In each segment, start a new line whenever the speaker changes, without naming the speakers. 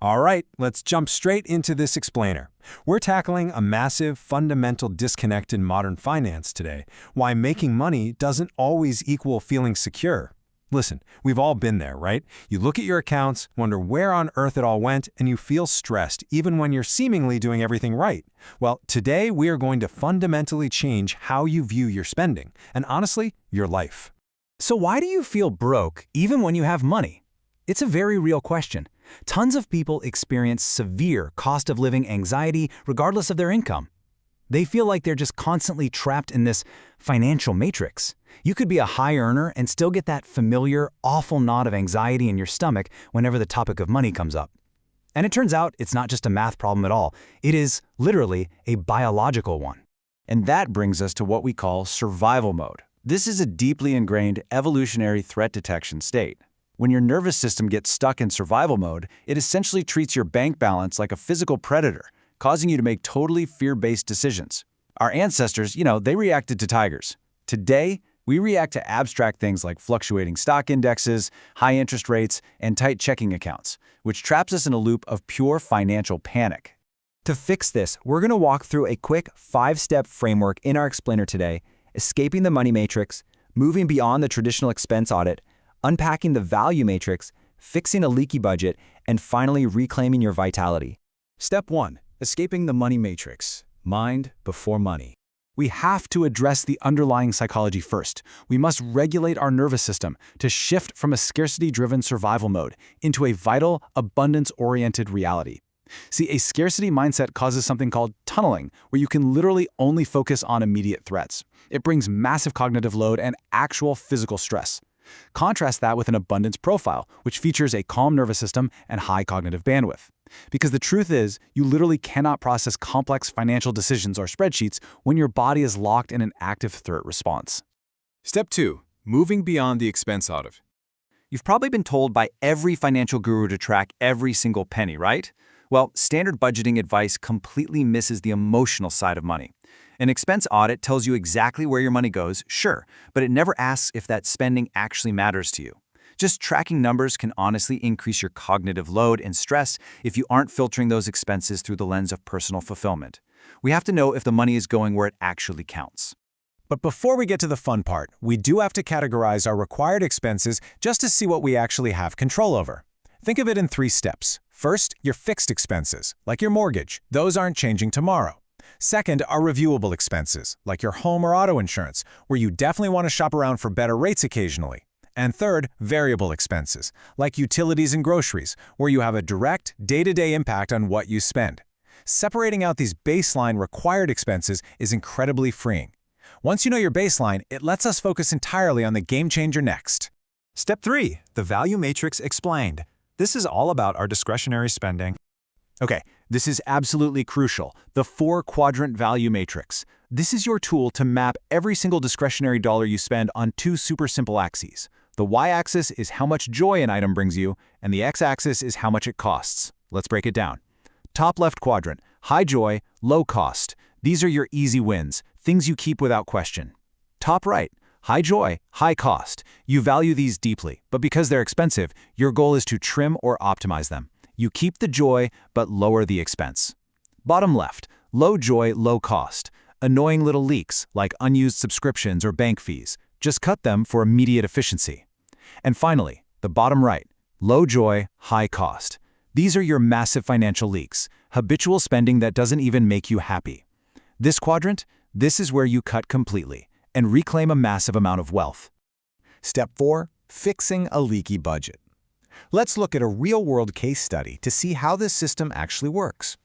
All right, let's jump straight into this explainer. We're tackling a massive, fundamental disconnect in modern finance today, why making money doesn't always equal feeling secure. Listen, we've all been there, right? You look at your accounts, wonder where on earth it all went, and you feel stressed even when you're seemingly doing everything right. Well, today we are going to fundamentally change how you view your spending, and honestly, your life.
So why do you feel broke even when you have money? It's a very real question. Tons of people experience severe cost of living anxiety regardless of their income. They feel like they're just constantly trapped in this financial matrix. You could be a high earner and still get that familiar, awful knot of anxiety in your stomach whenever the topic of money comes up. And it turns out it's not just a math problem at all. It is literally a biological one.
And that brings us to what we call survival mode. This is a deeply ingrained evolutionary threat detection state. When your nervous system gets stuck in survival mode, it essentially treats your bank balance like a physical predator, causing you to make totally fear-based decisions. Our ancestors, they reacted to tigers. Today, we react to abstract things like fluctuating stock indexes, high interest rates, and tight checking accounts, which traps us in a loop of pure financial panic.
To fix this, we're going to walk through a quick 5-step framework in our explainer today: escaping the money matrix, moving beyond the traditional expense audit, unpacking the value matrix, fixing a leaky budget, and finally reclaiming your vitality.
Step 1. Escaping the money matrix. Mind before money. We have to address the underlying psychology first. We must regulate our nervous system to shift from a scarcity-driven survival mode into a vital, abundance-oriented reality. See, a scarcity mindset causes something called tunneling, where you can literally only focus on immediate threats. It brings massive cognitive load and actual physical stress. Contrast that with an abundance profile, which features a calm nervous system and high cognitive bandwidth. Because the truth is, you literally cannot process complex financial decisions or spreadsheets when your body is locked in an active threat response.
Step 2. Moving beyond the expense audit.
You've probably been told by every financial guru to track every single penny, right? Well, standard budgeting advice completely misses the emotional side of money. An expense audit tells you exactly where your money goes, sure, but it never asks if that spending actually matters to you. Just tracking numbers can honestly increase your cognitive load and stress if you aren't filtering those expenses through the lens of personal fulfillment. We have to know if the money is going where it actually counts.
But before we get to the fun part, we do have to categorize our required expenses just to see what we actually have control over. Think of it in 3 steps. First, your fixed expenses, like your mortgage. Those aren't changing tomorrow. Second, are reviewable expenses, like your home or auto insurance, where you definitely want to shop around for better rates occasionally. And third, variable expenses, like utilities and groceries, where you have a direct, day-to-day impact on what you spend. Separating out these baseline required expenses is incredibly freeing. Once you know your baseline, it lets us focus entirely on the game changer next.
Step 3. The value matrix explained. This is all about our discretionary spending.
Okay, this is absolutely crucial, the 4-quadrant value matrix. This is your tool to map every single discretionary dollar you spend on 2 super simple axes. The y-axis is how much joy an item brings you, and the x-axis is how much it costs. Let's break it down. Top left quadrant, high joy, low cost. These are your easy wins, things you keep without question. Top right, high joy, high cost. You value these deeply, but because they're expensive, your goal is to trim or optimize them. You keep the joy, but lower the expense. Bottom left, low joy, low cost. Annoying little leaks, like unused subscriptions or bank fees. Just cut them for immediate efficiency. And finally, the bottom right, low joy, high cost. These are your massive financial leaks, habitual spending that doesn't even make you happy. This quadrant, this is where you cut completely and reclaim a massive amount of wealth.
Step 4. Fixing a leaky budget. Let's look at a real-world case study to see how this system actually works.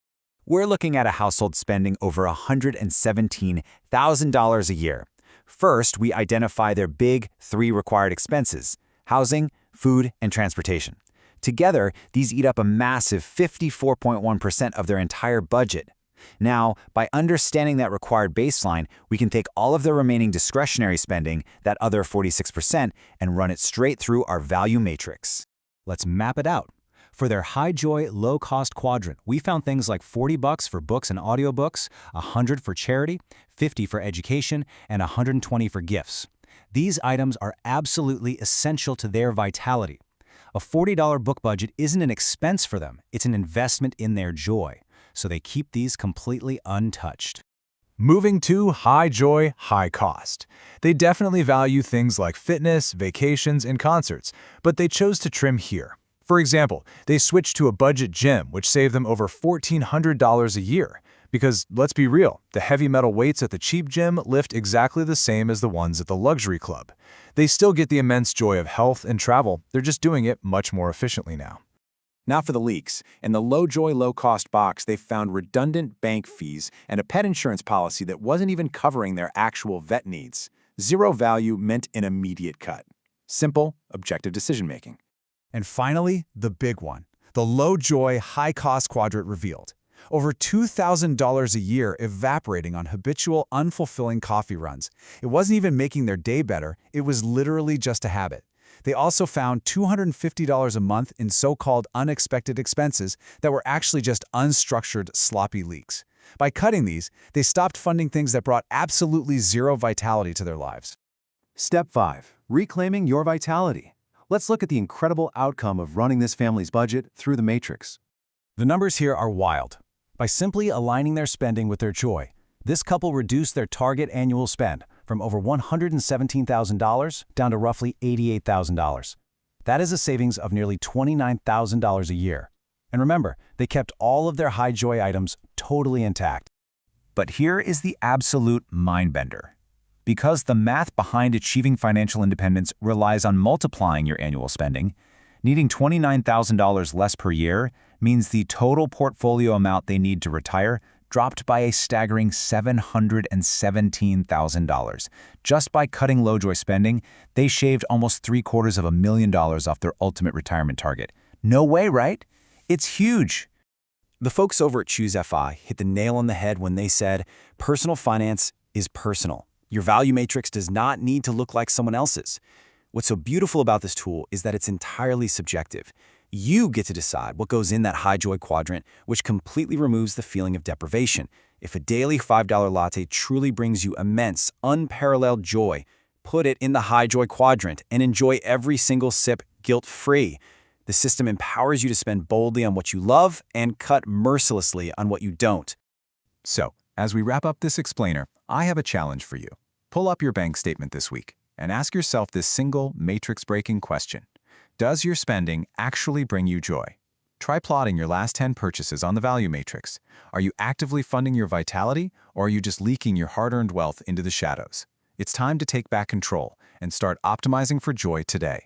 We're looking at a household spending over $117,000 a year. First, we identify their big 3 required expenses: housing, food, and transportation. Together, these eat up a massive 54.1% of their entire budget. Now, by understanding that required baseline, we can take all of the remaining discretionary spending, that other 46%, and run it straight through our value matrix.
Let's map it out. For their high-joy, low-cost quadrant, we found things like $40 for books and audiobooks, $100 for charity, $50 for education, and $120 for gifts. These items are absolutely essential to their vitality.
A $40 book budget isn't an expense for them, it's an investment in their joy. So they keep these completely untouched.
Moving to high joy, high cost. They definitely value things like fitness, vacations, and concerts, but they chose to trim here. For example, they switched to a budget gym, which saved them over $1,400 a year. Because, let's be real, the heavy metal weights at the cheap gym lift exactly the same as the ones at the luxury club. They still get the immense joy of health and travel, they're just doing it much more efficiently now.
Now for the leaks. In the low-joy, low-cost box, they found redundant bank fees and a pet insurance policy that wasn't even covering their actual vet needs. Zero value meant an immediate cut. Simple, objective decision-making.
And finally, the big one. The low-joy, high-cost quadrant revealed. Over $2,000 a year evaporating on habitual, unfulfilling coffee runs. It wasn't even making their day better, it was literally just a habit. They also found $250 a month in so-called unexpected expenses that were actually just unstructured, sloppy leaks. By cutting these, they stopped funding things that brought absolutely zero vitality to their lives.
Step 5. Reclaiming your vitality. Let's look at the incredible outcome of running this family's budget through the matrix.
The numbers here are wild. By simply aligning their spending with their joy, this couple reduced their target annual spend from over $117,000 down to roughly $88,000. That is a savings of nearly $29,000 a year. And remember, they kept all of their high joy items totally intact.
But here is the absolute mind-bender. Because the math behind achieving financial independence relies on multiplying your annual spending, needing $29,000 less per year means the total portfolio amount they need to retire dropped by a staggering $717,000. Just by cutting low-joy spending, they shaved almost $750,000 off their ultimate retirement target. No way, right? It's huge.
The folks over at Choose FI hit the nail on the head when they said, personal finance is personal. Your value matrix does not need to look like someone else's. What's so beautiful about this tool is that it's entirely subjective. You get to decide what goes in that high joy quadrant, which completely removes the feeling of deprivation. If a daily $5 latte truly brings you immense, unparalleled joy, put it in the high joy quadrant and enjoy every single sip guilt-free. The system empowers you to spend boldly on what you love and cut mercilessly on what you don't.
So, as we wrap up this explainer, I have a challenge for you. Pull up your bank statement this week and ask yourself this single matrix-breaking question. Does your spending actually bring you joy? Try plotting your last 10 purchases on the value matrix. Are you actively funding your vitality, or are you just leaking your hard-earned wealth into the shadows? It's time to take back control and start optimizing for joy today.